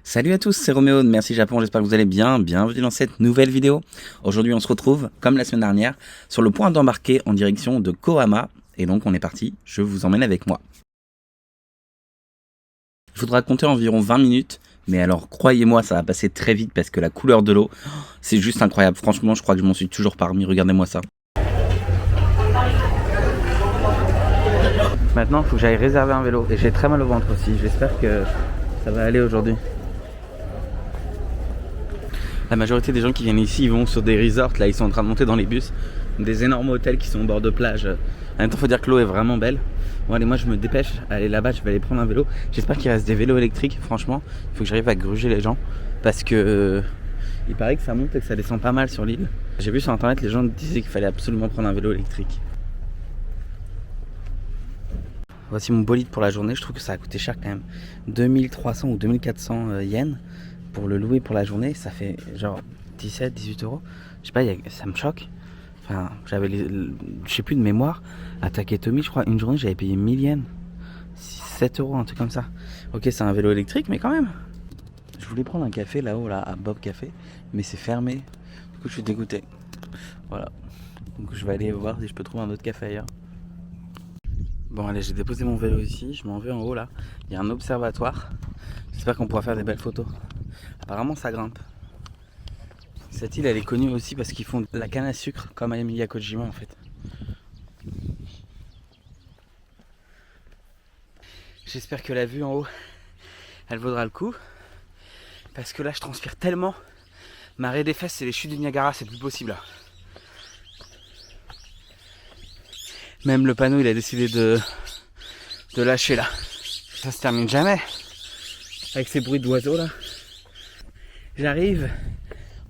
Salut à tous, c'est Roméo de Merci Japon, j'espère que vous allez bien, bienvenue dans cette nouvelle vidéo. Aujourd'hui on se retrouve, comme la semaine dernière, sur le point d'embarquer en direction de Kohama, et donc on est parti, je vous emmène avec moi. Je voudrais compter environ 20 minutes, mais alors croyez-moi ça va passer très vite parce que la couleur de l'eau, c'est juste incroyable, franchement je crois que je m'en suis toujours pas remis, regardez-moi ça. Maintenant il faut que j'aille réserver un vélo, et j'ai très mal au ventre aussi, j'espère que ça va aller aujourd'hui. La majorité des gens qui viennent ici, ils vont sur des resorts, là ils sont en train de monter dans les bus, des énormes hôtels qui sont au bord de plage. En même temps, faut dire que l'eau est vraiment belle. Bon allez, moi je me dépêche, aller là-bas, je vais aller prendre un vélo. J'espère qu'il reste des vélos électriques, franchement, il faut que j'arrive à gruger les gens, parce que il paraît que ça monte et que ça descend pas mal sur l'île. J'ai vu sur internet, les gens disaient qu'il fallait absolument prendre un vélo électrique. Voici mon bolide pour la journée, je trouve que ça a coûté cher quand même. 2300 ou 2400 yens. Pour le louer pour la journée, ça fait genre 17, 18 euros. Je sais pas, ça me choque. Enfin, j'avais, je sais plus de mémoire, à Taketomi, je crois, une journée, j'avais payé 1000 yens. 7 euros, un truc comme ça. Ok, c'est un vélo électrique, mais quand même. Je voulais prendre un café là-haut, là, à Bob Café, mais c'est fermé. Du coup, je suis dégoûté. Voilà. Donc, je vais aller voir si je peux trouver un autre café ailleurs. Bon, allez, j'ai déposé mon vélo ici. Je m'en vais en haut, là. Il y a un observatoire. J'espère qu'on pourra faire des belles photos. Apparemment, ça grimpe. Cette île, elle est connue aussi parce qu'ils font de la canne à sucre, comme à Emilia Kojima en fait. J'espère que la vue en haut, elle vaudra le coup. Parce que là, je transpire tellement. Marée des fesses, c'est les chutes du Niagara, c'est plus possible là. Même le panneau, il a décidé de lâcher là. Ça se termine jamais. Avec ces bruits d'oiseaux là. J'arrive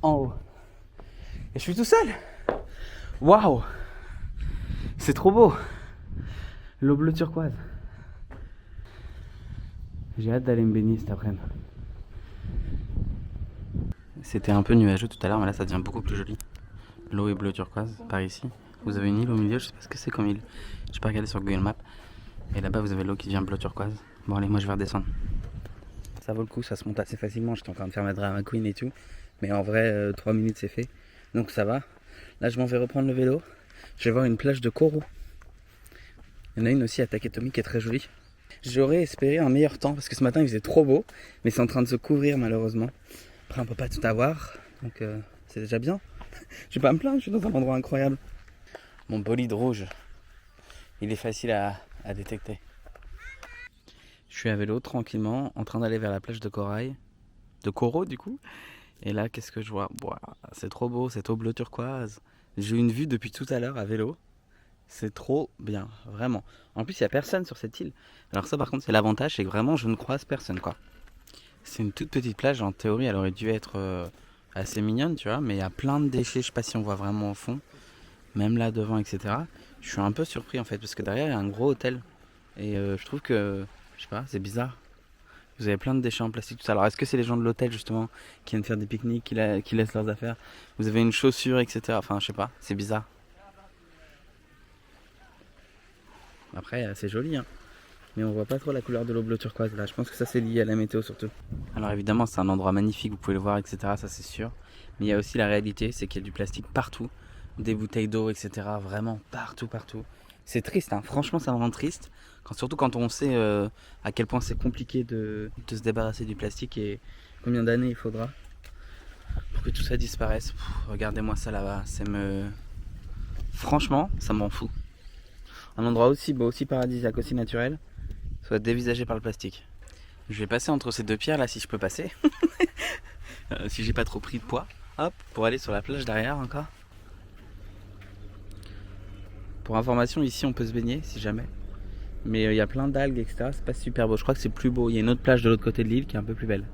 en haut. Et je suis tout seul. Waouh! C'est trop beau. L'eau bleue turquoise. J'ai hâte d'aller me baigner cet après-midi. C'était un peu nuageux tout à l'heure, mais là ça devient beaucoup plus joli. L'eau est bleue turquoise, par ici. Vous avez une île au milieu, je sais pas ce que c'est comme île. J'ai pas regardé sur Google Maps. Et là-bas vous avez l'eau qui devient bleu turquoise. Bon allez, moi je vais redescendre. Ça vaut le coup, ça se monte assez facilement. J'étais en train de faire ma drama queen et tout. Mais en vrai, 3 minutes c'est fait. Donc ça va. Là je m'en vais reprendre le vélo. Je vais voir une plage de coraux. Il y en a une aussi à Taketomi qui est très jolie. J'aurais espéré un meilleur temps parce que ce matin il faisait trop beau. Mais c'est en train de se couvrir malheureusement. Après on peut pas tout avoir. Donc c'est déjà bien. Je vais pas me plaindre, je suis dans un endroit incroyable. Mon bolide rouge, il est facile à détecter. Je suis à vélo tranquillement, en train d'aller vers la plage de corail, de coraux du coup. Et là, qu'est-ce que je vois? Wow, c'est trop beau, cette eau bleu turquoise. J'ai une vue depuis tout à l'heure à vélo. C'est trop bien, vraiment. En plus, il n'y a personne sur cette île. Alors ça, par contre, c'est l'avantage, c'est que vraiment, je ne croise personne, quoi. C'est une toute petite plage, en théorie, elle aurait dû être assez mignonne, tu vois. Mais il y a plein de déchets, je sais pas si on voit vraiment au fond. Même là devant, etc. Je suis un peu surpris en fait, parce que derrière il y a un gros hôtel. Et je trouve que, je sais pas, c'est bizarre. Vous avez plein de déchets en plastique, tout ça. Alors est-ce que c'est les gens de l'hôtel justement qui viennent faire des pique-niques, qui laissent leurs affaires? Vous avez une chaussure, etc. Enfin, je sais pas, c'est bizarre. Après, c'est joli, hein. Mais on voit pas trop la couleur de l'eau bleu turquoise là. Je pense que ça c'est lié à la météo surtout. Alors évidemment, c'est un endroit magnifique, vous pouvez le voir, etc. Ça c'est sûr. Mais il y a aussi la réalité, c'est qu'il y a du plastique partout. Des bouteilles d'eau, etc. Vraiment partout, partout. C'est triste, hein. Franchement, ça me rend triste. Surtout quand on sait à quel point c'est compliqué de se débarrasser du plastique et combien d'années il faudra pour que tout ça disparaisse. Regardez-moi ça là-bas. Franchement, ça m'en fout. Un endroit aussi beau, aussi paradisiaque, aussi naturel, soit dévisagé par le plastique. Je vais passer entre ces deux pierres là si je peux passer. Si j'ai pas trop pris de poids. Hop, pour aller sur la plage derrière encore. Pour information, ici on peut se baigner si jamais. Mais il y a plein d'algues, etc. C'est pas super beau. Je crois que c'est plus beau. Il y a une autre plage de l'autre côté de l'île qui est un peu plus belle.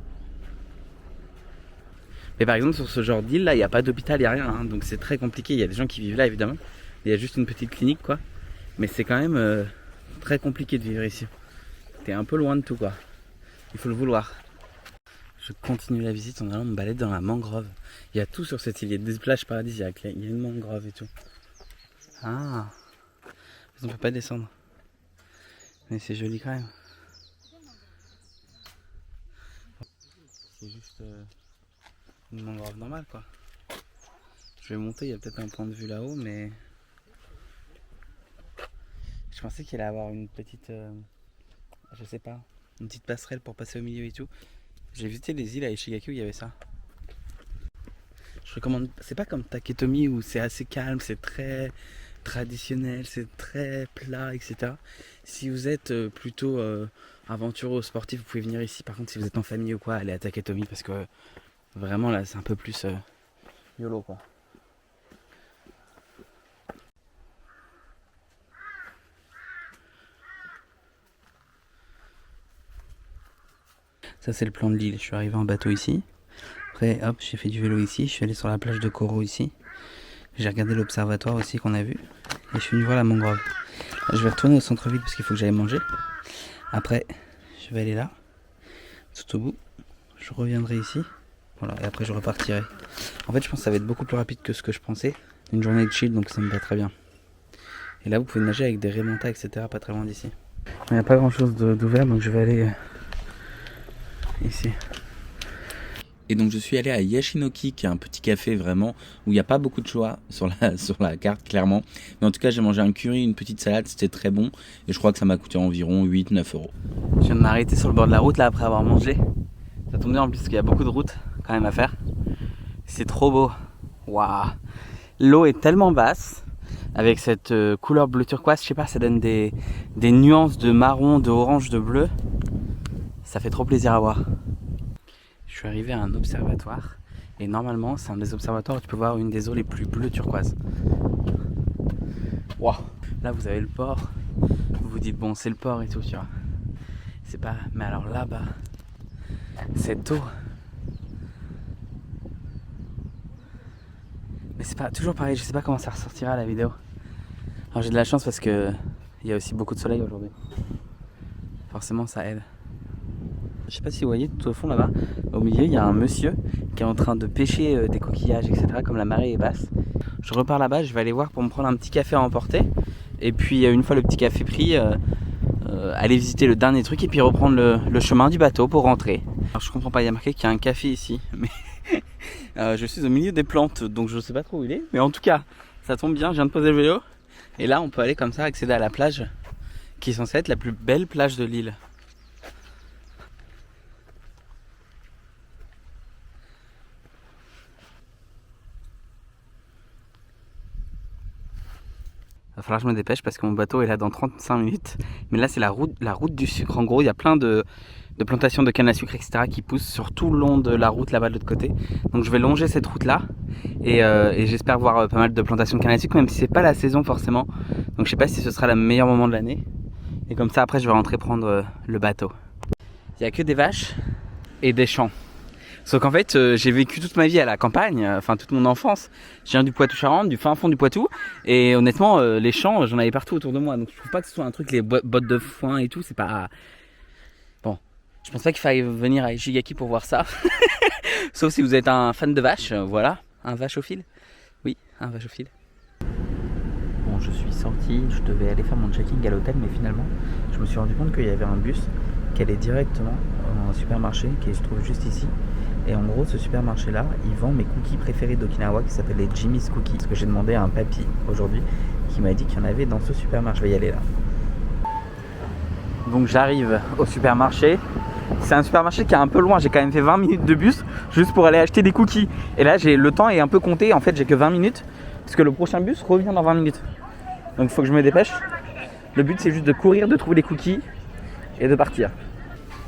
Mais par exemple, sur ce genre d'île là, il n'y a pas d'hôpital, il n'y a rien. Hein, donc c'est très compliqué. Il y a des gens qui vivent là évidemment. Il y a juste une petite clinique quoi. Mais c'est quand même très compliqué de vivre ici. T'es un peu loin de tout quoi. Il faut le vouloir. Je continue la visite en allant me balader dans la mangrove. Il y a tout sur cette île. Il y a des plages paradisiaques. Il y a une mangrove et tout. Ah, on ne peut pas descendre. Mais c'est joli quand même. c'est juste une mangrove normale quoi. Je vais monter, il y a peut-être un point de vue là-haut, mais je pensais qu'il allait avoir une petite, je sais pas, une petite passerelle pour passer au milieu et tout. J'ai visité les îles à Ishigaku où il y avait ça. Je recommande, c'est pas comme Taketomi où c'est assez calme, c'est très traditionnel, c'est très plat, etc. Si vous êtes plutôt aventureux ou sportif, vous pouvez venir ici. Par contre, si vous êtes en famille ou quoi, allez à Taketomi parce que vraiment là, c'est un peu plus YOLO quoi. Ça c'est le plan de l'île, je suis arrivé en bateau ici. Après hop, j'ai fait du vélo ici, je suis allé sur la plage de Koro ici. J'ai regardé l'observatoire aussi qu'on a vu. Et je suis venu voir la mangrove. Là, je vais retourner au centre-ville parce qu'il faut que j'aille manger. Après, je vais aller là, tout au bout. Je reviendrai ici. Voilà, et après je repartirai. En fait je pense que ça va être beaucoup plus rapide que ce que je pensais. Une journée de chill, donc ça me va très bien. Et là vous pouvez nager avec des remontas, etc. pas très loin d'ici. Il n'y a pas grand chose d'ouvert, donc je vais aller ici. Et donc je suis allé à Yashinoki, qui est un petit café vraiment où il n'y a pas beaucoup de choix sur la carte clairement. Mais en tout cas j'ai mangé un curry, une petite salade, c'était très bon. Et je crois que ça m'a coûté environ 8-9 euros. Je viens de m'arrêter sur le bord de la route là après avoir mangé. Ça tombe bien en plus parce qu'il y a beaucoup de routes quand même à faire. C'est trop beau. Waouh. L'eau est tellement basse avec cette couleur bleu turquoise, je sais pas, ça donne des nuances de marron, de orange, de bleu. Ça fait trop plaisir à voir. Je suis arrivé à un observatoire et normalement c'est un des observatoires où tu peux voir une des eaux les plus bleues turquoises. Waouh. Là vous avez le port, vous vous dites bon c'est le port et tout, tu vois. C'est pas, mais alors là-bas, cette eau, mais c'est pas toujours pareil, je sais pas comment ça ressortira à la vidéo. Alors j'ai de la chance parce que il y a aussi beaucoup de soleil aujourd'hui. Forcément ça aide. Je sais pas si vous voyez tout au fond là-bas, au milieu il y a un monsieur qui est en train de pêcher des coquillages, etc. comme la marée est basse. Je repars là-bas, je vais aller voir pour me prendre un petit café à emporter. Et puis une fois le petit café pris, aller visiter le dernier truc et puis reprendre le chemin du bateau pour rentrer. Alors je comprends pas, il y a marqué qu'il y a un café ici, mais je suis au milieu des plantes donc je sais pas trop où il est. Mais en tout cas, ça tombe bien, je viens de poser le vélo. Et là on peut aller comme ça accéder à la plage qui est censée être la plus belle plage de l'île. Va falloir que je me dépêche parce que mon bateau est là dans 35 minutes. Mais là c'est la route du sucre. En gros il y a plein de plantations de canne à sucre, etc. qui poussent sur tout le long de la route là-bas de l'autre côté. Donc je vais longer cette route là et j'espère voir pas mal de plantations de canne à sucre, même si c'est pas la saison forcément. Donc je sais pas si ce sera le meilleur moment de l'année. Et comme ça après je vais rentrer prendre le bateau. Il n'y a que des vaches et des champs. Sauf qu'en fait, j'ai vécu toute ma vie à la campagne, enfin toute mon enfance. Je viens du Poitou-Charentes, du fin fond du Poitou. Et honnêtement, les champs, j'en avais partout autour de moi. Donc je trouve pas que ce soit un truc, les bottes de foin et tout, c'est pas... Bon, je pense pas qu'il faille venir à Ishigaki pour voir ça. Sauf si vous êtes un fan de vaches, voilà. Un vachophile. Oui, un vachophile. Bon, je suis sorti, je devais aller faire mon checking à l'hôtel, mais finalement, je me suis rendu compte qu'il y avait un bus qui allait directement à un supermarché qui se trouve juste ici. Et en gros, ce supermarché là, il vend mes cookies préférés d'Okinawa qui s'appellent les Jimmy's Cookies. Parce que j'ai demandé à un papy aujourd'hui qui m'a dit qu'il y en avait dans ce supermarché. Je vais y aller là. Donc j'arrive au supermarché. C'est un supermarché qui est un peu loin. J'ai quand même fait 20 minutes de bus juste pour aller acheter des cookies. Et là, le temps est un peu compté. En fait, j'ai que 20 minutes parce que le prochain bus revient dans 20 minutes. Donc il faut que je me dépêche. Le but, c'est juste de courir, de trouver les cookies et de partir.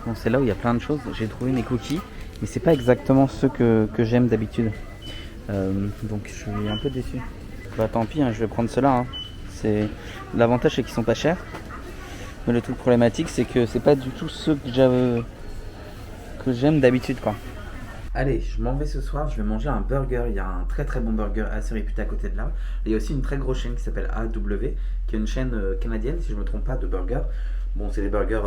Bon, c'est là où il y a plein de choses. J'ai trouvé mes cookies. Mais c'est pas exactement ceux que j'aime d'habitude. Donc je suis un peu déçu. Bah tant pis, hein, je vais prendre ceux-là. Hein. L'avantage c'est qu'ils sont pas chers. Mais le truc problématique c'est que c'est pas du tout ceux que j'aime d'habitude quoi. Allez, je m'en vais ce soir, je vais manger un burger. Il y a un très très bon burger assez réputé à côté de là. Et il y a aussi une très grosse chaîne qui s'appelle AW, qui est une chaîne canadienne si je me trompe pas de burgers. Bon, c'est des burgers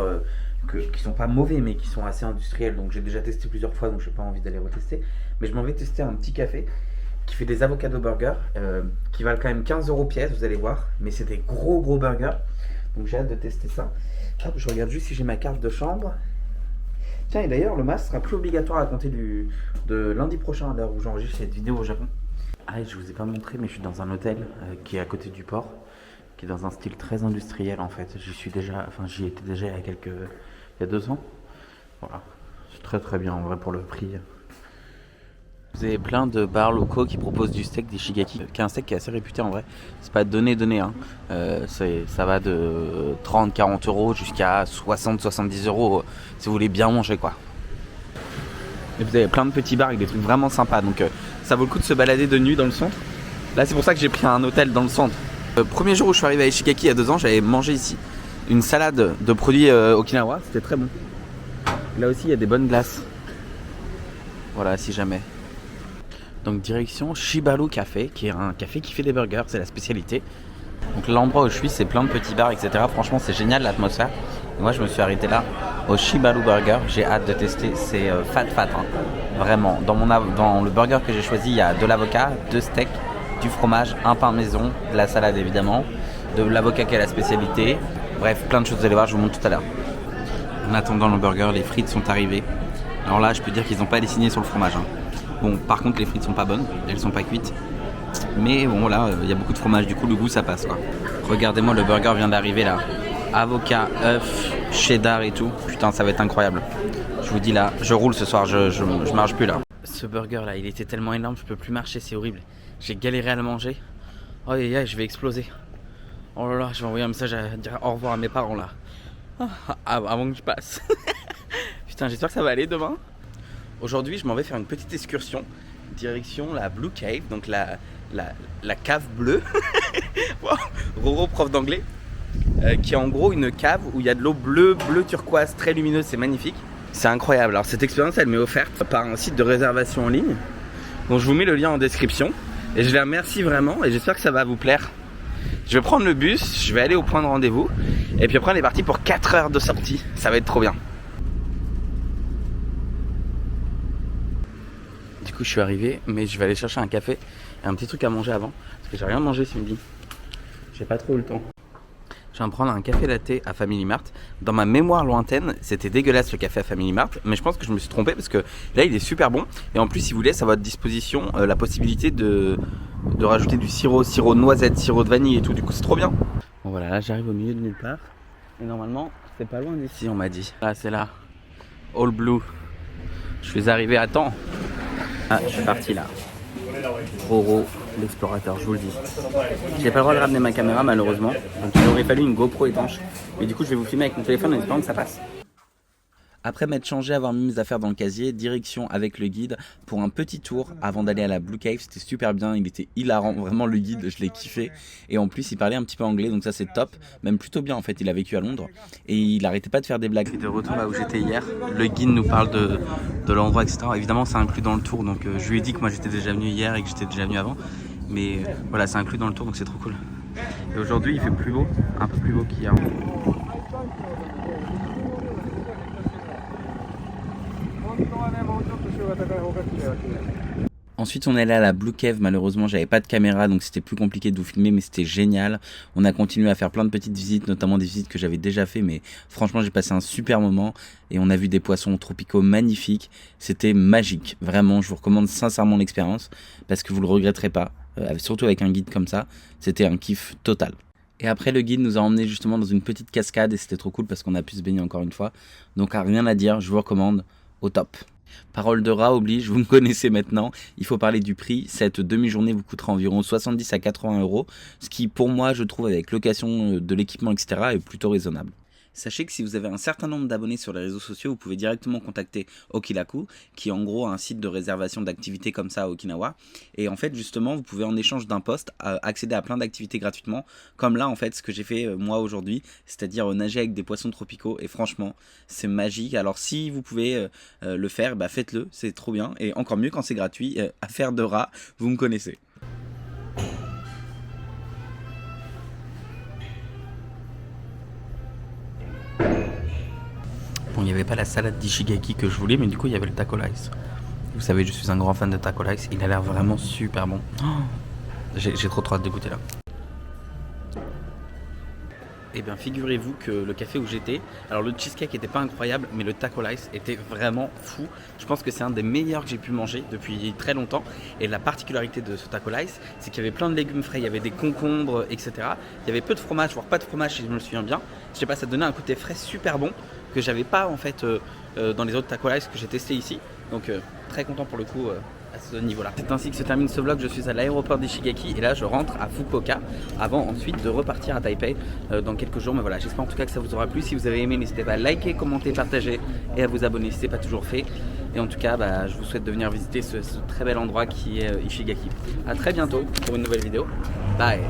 qui sont pas mauvais mais qui sont assez industriels, donc j'ai déjà testé plusieurs fois, donc j'ai pas envie d'aller retester. Mais je m'en vais tester un petit café qui fait des avocado burgers qui valent quand même 15 € pièce, vous allez voir, mais c'est des gros burgers, donc j'ai hâte de tester ça. Hop, je regarde juste si j'ai ma carte de chambre. Tiens, et d'ailleurs, le masque sera plus obligatoire à compter de lundi prochain, à l'heure où j'enregistre cette vidéo au Japon. Ah, je vous ai pas montré, mais je suis dans un hôtel qui est à côté du port, qui est dans un style très industriel en fait. J'y étais déjà il y a 2 ans. Voilà, c'est très très bien en vrai pour le prix. Vous avez plein de bars locaux qui proposent du steak d'Ishigaki, qui est un steak qui est assez réputé en vrai. C'est pas donné, hein. Ça va de 30-40 euros jusqu'à 60-70 euros si vous voulez bien manger quoi. Et vous avez plein de petits bars avec des trucs vraiment sympas, donc ça vaut le coup de se balader de nuit dans le centre. Là c'est pour ça que j'ai pris un hôtel dans le centre. Premier jour où je suis arrivé à Ishigaki il y a 2 ans, j'avais mangé ici une salade de produits Okinawa, c'était très bon. Là aussi il y a des bonnes glaces. Voilà, si jamais. Donc direction Shibaru Café, qui est un café qui fait des burgers, c'est la spécialité. Donc l'endroit où je suis, c'est plein de petits bars, etc. Franchement, c'est génial l'atmosphère. Et moi, je me suis arrêté là, au Shibaru Burger. J'ai hâte de tester, c'est fat, hein. Vraiment. Dans le burger que j'ai choisi, il y a de l'avocat, 2 steaks, du fromage, un pain maison, de la salade évidemment, de l'avocat qui est la spécialité. Bref, plein de choses, vous allez voir, je vous montre tout à l'heure. En attendant le burger, les frites sont arrivées. Alors là, je peux dire qu'ils n'ont pas dessiné sur le fromage, hein. Bon, par contre, les frites sont pas bonnes, elles sont pas cuites. Mais bon, là, il y a beaucoup de fromage, du coup, le goût, ça passe, quoi. Regardez-moi, le burger vient d'arriver, là. Avocat, œuf, cheddar et tout. Putain, ça va être incroyable. Je vous dis, là, je roule ce soir, je marche plus, là. Ce burger, là, il était tellement énorme, je peux plus marcher, c'est horrible. J'ai galéré à le manger. Oh, je vais exploser. Oh là là, je vais envoyer un message à dire au revoir à mes parents, là. Avant que je passe. Putain, j'espère que ça va aller demain. Aujourd'hui, je m'en vais faire une petite excursion direction la Blue Cave, donc la cave bleue. Wow. Roro, prof d'anglais, qui est en gros une cave où il y a de l'eau bleu turquoise, très lumineuse, c'est magnifique. C'est incroyable. Alors cette expérience, elle m'est offerte par un site de réservation en ligne, dont je vous mets le lien en description. Et je les remercie vraiment et j'espère que ça va vous plaire. Je vais prendre le bus, je vais aller au point de rendez-vous. Et puis après, on est parti pour 4 heures de sortie. Ça va être trop bien. Du coup je suis arrivé, mais je vais aller chercher un café et un petit truc à manger avant, parce que j'ai rien mangé ce midi. J'ai pas trop eu le temps. Je viens de prendre un café latte à Family Mart. Dans ma mémoire lointaine, c'était dégueulasse le café à Family Mart, mais je pense que je me suis trompé parce que là il est super bon. Et en plus il vous laisse à votre disposition la possibilité de rajouter du sirop de noisette, sirop de vanille et tout, du coup c'est trop bien. Bon voilà, là j'arrive au milieu de nulle part. Et normalement c'est pas loin d'ici, on m'a dit. Là c'est là, All Blue. Je suis arrivé à temps. Ah, je suis parti là. Roro, l'explorateur, je vous le dis. J'ai pas le droit de ramener ma caméra malheureusement, donc il aurait fallu une GoPro étanche. Mais du coup, je vais vous filmer avec mon téléphone en espérant que ça passe. Après m'être changé, avoir mis mes affaires dans le casier, direction avec le guide pour un petit tour avant d'aller à la Blue Cave. C'était super bien, il était hilarant, vraiment le guide, je l'ai kiffé. Et en plus il parlait un petit peu anglais, donc ça c'est top, même plutôt bien en fait, il a vécu à Londres. Et il arrêtait pas de faire des blagues. Et de retour là où j'étais hier, le guide nous parle de l'endroit, etc. Évidemment c'est inclus dans le tour, donc je lui ai dit que moi j'étais déjà venu hier et que j'étais déjà venu avant. Mais voilà, c'est inclus dans le tour, donc c'est trop cool. Et aujourd'hui il fait plus beau, un peu plus beau qu'hier. Ensuite on est allé à la Blue Cave, malheureusement j'avais pas de caméra donc c'était plus compliqué de vous filmer, mais c'était génial. On a continué à faire plein de petites visites, notamment des visites que j'avais déjà fait, mais franchement j'ai passé un super moment et on a vu des poissons tropicaux magnifiques. C'était magique, vraiment, je vous recommande sincèrement l'expérience parce que vous le regretterez pas, surtout avec un guide comme ça, c'était un kiff total. Et après le guide nous a emmenés justement dans une petite cascade et c'était trop cool parce qu'on a pu se baigner encore une fois. Donc rien à dire, je vous recommande, au top. Parole de rat oblige, vous me connaissez maintenant, il faut parler du prix. Cette demi-journée vous coûtera environ 70 à 80 €, ce qui pour moi je trouve avec location de l'équipement etc. est plutôt raisonnable. Sachez que si vous avez un certain nombre d'abonnés sur les réseaux sociaux, vous pouvez directement contacter Okilaku, qui est en gros un site de réservation d'activités comme ça à Okinawa. Et en fait, justement, vous pouvez en échange d'un post accéder à plein d'activités gratuitement, comme là en fait ce que j'ai fait moi aujourd'hui, c'est-à-dire nager avec des poissons tropicaux. Et franchement, c'est magique. Alors si vous pouvez le faire, bah faites-le, c'est trop bien. Et encore mieux quand c'est gratuit, affaire de rat, vous me connaissez. Bon, il n'y avait pas la salade d'Ishigaki que je voulais, mais du coup il y avait le taco rice. Vous savez, je suis un grand fan de taco rice, il a l'air vraiment super bon. Oh, j'ai trop hâte de goûter là. Et bien figurez-vous que le café où j'étais, alors le cheesecake était pas incroyable, mais le taco rice était vraiment fou. Je pense que c'est un des meilleurs que j'ai pu manger depuis très longtemps. Et la particularité de ce taco rice, c'est qu'il y avait plein de légumes frais, il y avait des concombres, etc. Il y avait peu de fromage, voire pas de fromage si je me souviens bien. Je sais pas, ça donnait un côté frais super bon que j'avais pas en fait dans les autres taco rice que j'ai testé ici. Donc très content pour le coup. À ce niveau-là. C'est ainsi que se termine ce vlog. Je suis à l'aéroport d'Ishigaki et là je rentre à Fukuoka avant ensuite de repartir à Taipei dans quelques jours. Mais voilà, j'espère en tout cas que ça vous aura plu. Si vous avez aimé, n'hésitez pas à liker, commenter, partager et à vous abonner si ce n'est pas toujours fait. Et en tout cas, je vous souhaite de venir visiter ce très bel endroit qui est Ishigaki. A très bientôt pour une nouvelle vidéo. Bye.